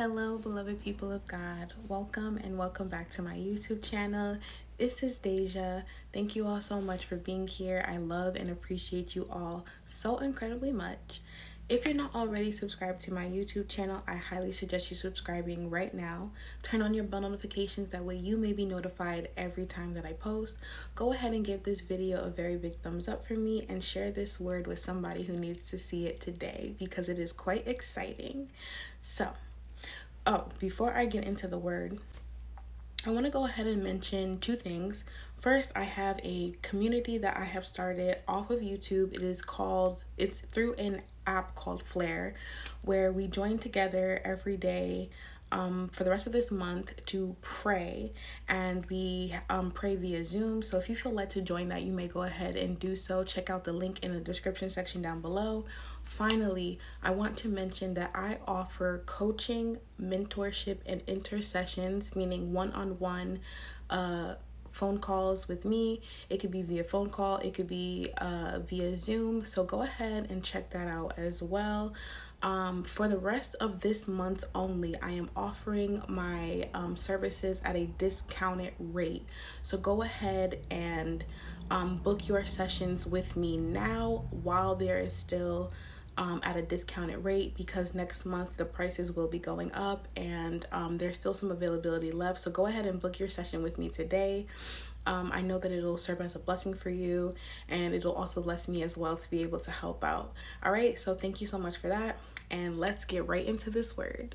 Hello, beloved people of God. Welcome and welcome back to my YouTube channel. This is Deja. Thank you all so much for being here. I love and appreciate you all so incredibly much. If you're not already subscribed to my YouTube channel, I highly suggest you subscribing right now. Turn on your bell notifications, that way you may be notified every time that I post. Go ahead and give this video a very big thumbs up for me and share this word with somebody who needs to see it today because it is quite exciting. Before I get into the word, I want to go ahead and mention two things. First, I have a community that I have started off of YouTube. It's through an app called Flare, where we join together every day for the rest of this month to pray, and we pray via Zoom. So if you feel led to join that, you may go ahead and do so. Check out the link in the description section down below. Finally, I want to mention that I offer coaching, mentorship, and intercessions, meaning one-on-one phone calls with me. It could be via phone call, it could be via Zoom. So go ahead and check that out as well. For the rest of this month only, I am offering my services at a discounted rate. So go ahead and book your sessions with me now while there is still at a discounted rate, because next month the prices will be going up, and there's still some availability left. So go ahead and book your session with me today. I know that it'll serve as a blessing for you, and it'll also bless me as well to be able to help out. All right, so thank you so much for that, and let's get right into this word.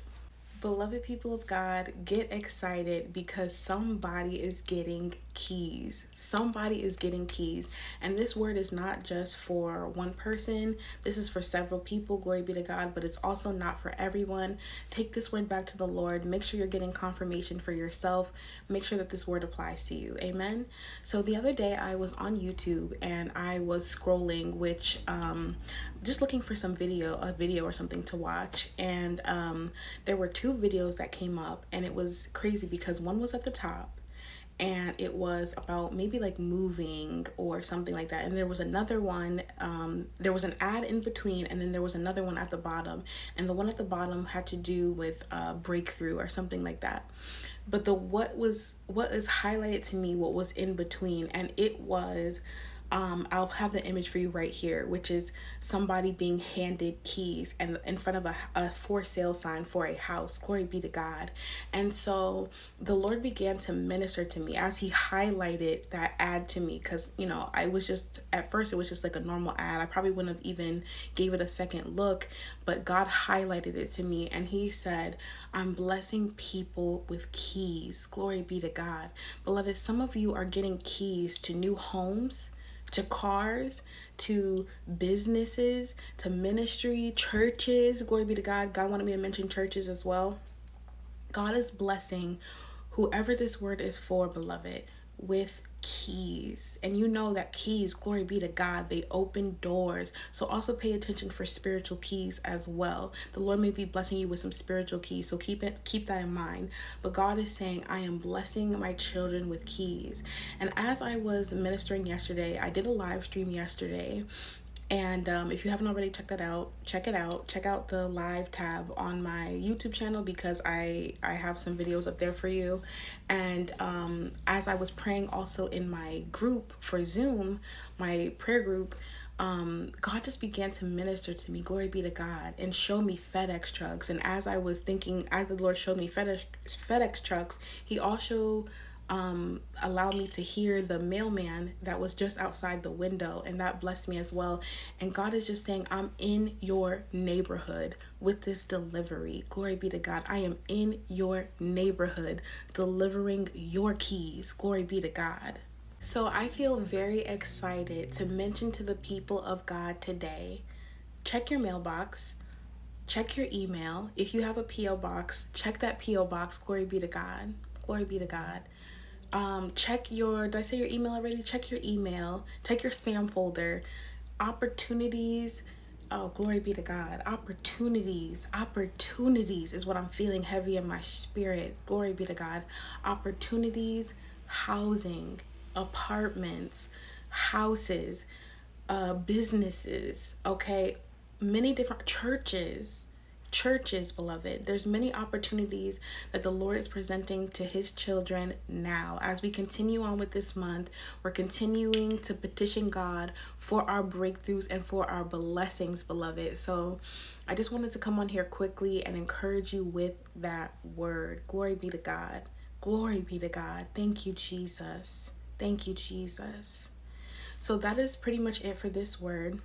Beloved people of God, get excited because somebody is getting keys. Somebody is getting keys. And this word is not just for one person. This is for several people. Glory be to God. But it's also not for everyone. Take this word back to the Lord. Make sure you're getting confirmation for yourself. Make sure that this word applies to you. Amen. So the other day I was on YouTube and I was scrolling, which just looking for a video or something to watch. And there were two videos that came up, and it was crazy because one was at the top and it was about maybe like moving or something like that, and there was another one, there was an ad in between, and then there was another one at the bottom, and the one at the bottom had to do with breakthrough or something like that. But what is highlighted to me, what was in between, and it was I'll have the image for you right here, which is somebody being handed keys and in front of a for sale sign for a house. Glory be to God. And so the Lord began to minister to me as he highlighted that ad to me, because I was just, at first it was just like a normal ad. I probably wouldn't have even gave it a second look, but God highlighted it to me, and he said, I'm blessing people with keys. Glory be to God. Beloved, some of you are getting keys to new homes, to cars, to businesses, to ministry, churches. Glory be to God. God wanted me to mention churches as well. God is blessing whoever this word is for, beloved, with keys. And you know that keys, glory be to God, they open doors. So also pay attention for spiritual keys as well. The Lord may be blessing you with some spiritual keys, so keep that in mind. But God is saying, I am blessing my children with keys. And as I was ministering yesterday, I did a live stream yesterday. And if you haven't already checked that out, check it out. Check out the live tab on my YouTube channel, because I have some videos up there for you. And as I was praying also in my group for Zoom, my prayer group, God just began to minister to me, glory be to God, and show me FedEx trucks. And as I was thinking, as the Lord showed me FedEx trucks, he also allow me to hear the mailman that was just outside the window, and that blessed me as well. And God is just saying, I'm in your neighborhood with this delivery. Glory be to God. I am in your neighborhood delivering your keys. Glory be to God. So I feel very excited to mention to the people of God today, check your mailbox, check your email. If you have a P.O. box, check that P.O. box. Glory be to God. Glory be to God. Check your, did I say your email already? Check your email, check your spam folder. Opportunities, oh, glory be to God. Opportunities is what I'm feeling heavy in my spirit. Glory be to God. Opportunities, housing, apartments, houses, businesses, okay? Many different churches, churches, beloved. There's many opportunities that the Lord is presenting to his children now. As we continue on with this month, we're continuing to petition God for our breakthroughs and for our blessings, beloved. So I just wanted to come on here quickly and encourage you with that word. Glory be to God. Glory be to God. Thank you, Jesus. Thank you, Jesus. So that is pretty much it for this word.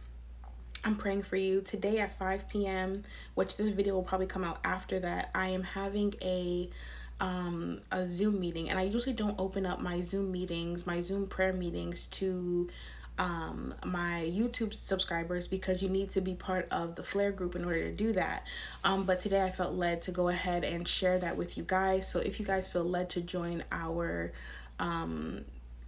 I'm praying for you. Today at 5 p.m., which this video will probably come out after that, I am having a Zoom meeting. And I usually don't open up my Zoom meetings, my Zoom prayer meetings to my YouTube subscribers, because you need to be part of the Flare group in order to do that. But today I felt led to go ahead and share that with you guys. So if you guys feel led to join our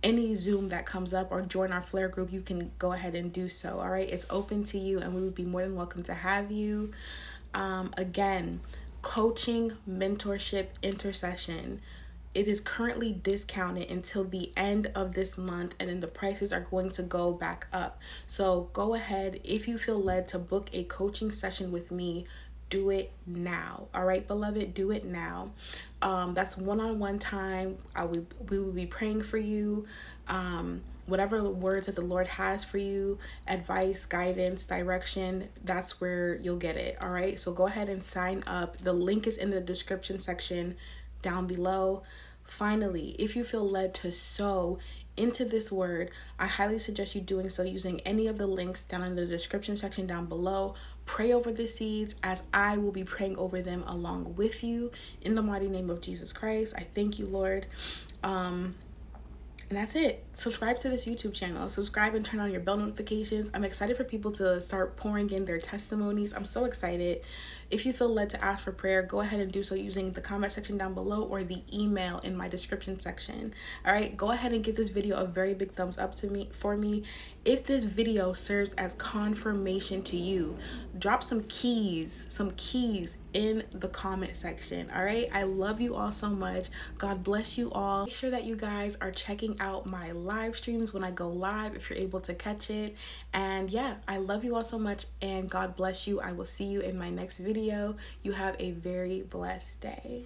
any Zoom that comes up or join our Flare group, you can go ahead and do so. All right, it's open to you and we would be more than welcome to have you. Again, coaching, mentorship, intercession. It is currently discounted until the end of this month, and then the prices are going to go back up. So go ahead, if you feel led to book a coaching session with me, do it now. All right, beloved, do it now. That's one-on-one time. We will be praying for you. Whatever words that the Lord has for you, advice, guidance, direction, that's where you'll get it. All right, so go ahead and sign up. The link is in the description section down below. Finally, if you feel led to sow into this word, I highly suggest you doing so using any of the links down in the description section down below. Pray over the seeds as I will be praying over them along with you in the mighty name of Jesus Christ. I thank you, Lord. And that's it. Subscribe to this YouTube channel. Subscribe and turn on your bell notifications. I'm excited for people to start pouring in their testimonies. I'm so excited. If you feel led to ask for prayer, go ahead and do so using the comment section down below or the email in my description section. All right, go ahead and give this video a very big thumbs up for me. If this video serves as confirmation to you, drop some keys in the comment section. All right, I love you all so much. God bless you all. Make sure that you guys are checking out my live streams when I go live, if you're able to catch it. And yeah, I love you all so much, and God bless you. I will see you in my next video. You have a very blessed day.